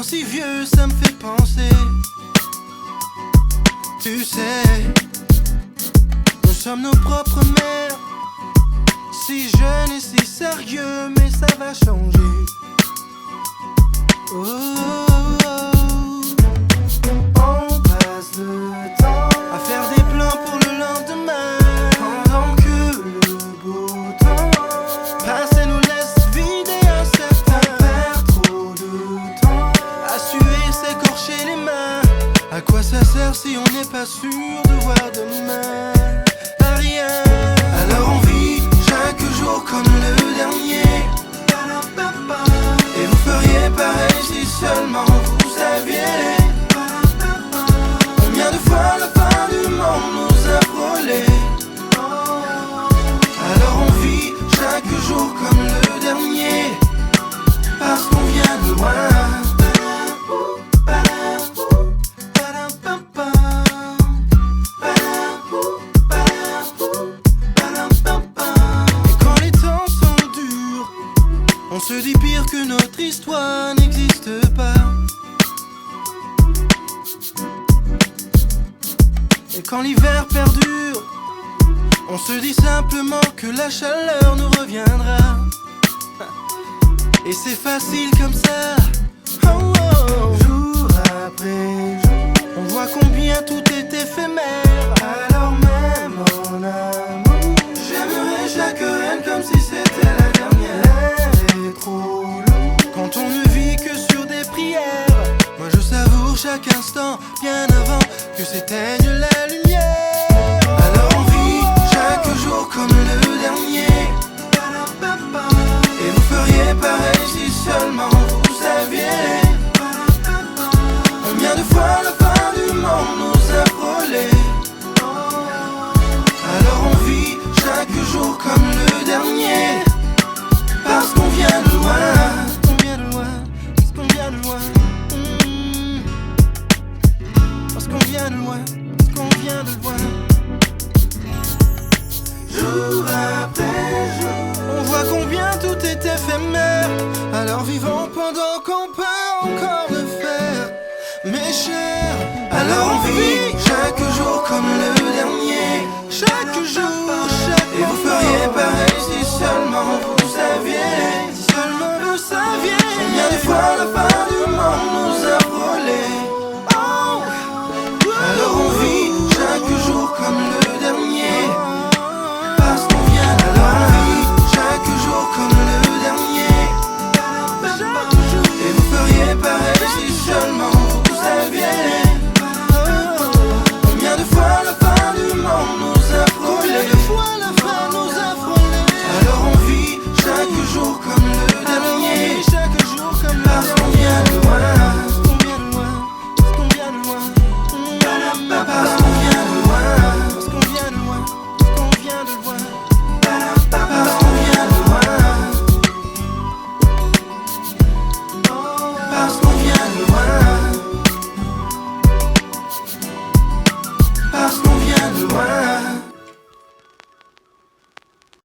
si vieux, ça me fait penser. Tu sais, nous sommes nos propres mères. Si jeune et si sérieux, mais ça va changer. Oh, oh, oh. On passe le temps à faire des plans pour le lendemain, pendant que le beau temps passe et nous laisse vider un certain. On perd trop de temps à suer, s'écorcher les mains. À quoi ça sert si on n'est pas sûr de voir demain? À rien. Alors on vit chaque jour comme le dernier. Et vous feriez pareil si seulement vous saviez combien de fois la fin du monde nous a frôlés. Alors on vit chaque jour comme le dernier, parce qu'on vient de loin. On se dit pire que notre histoire n'existe pas. Et quand l'hiver perdure, on se dit simplement que la chaleur nous reviendra. Et c'est facile comme ça. Oh, oh. Jour après jour, on voit combien tout est éphémère. Alors même en amour, j'aimerais chaque reine comme si c'était la dernière. Trop long quand on ne vit que sur des prières. Moi je savoure chaque instant bien avant que s'éteigne la lumière. Alors on vit chaque jour comme le dernier. Et vous feriez pareil si seulement vous saviez combien de fois la fin du monde nous a frôlés. Alors on vit chaque jour comme le dernier, parce qu'on vient de loin, on vient de loin, parce qu'on vient de loin. Parce qu'on vient de loin, parce qu'on vient de loin. Jour après jour, on voit combien tout est éphémère. Alors vivons pendant qu'on peut encore le faire, mes chers. Alors on vit chaque jour comme le dernier. Chaque jour, chaque jour. Et vous feriez pareil si seulement vous saviez. Si seulement vous saviez combien de fois la fin du monde nous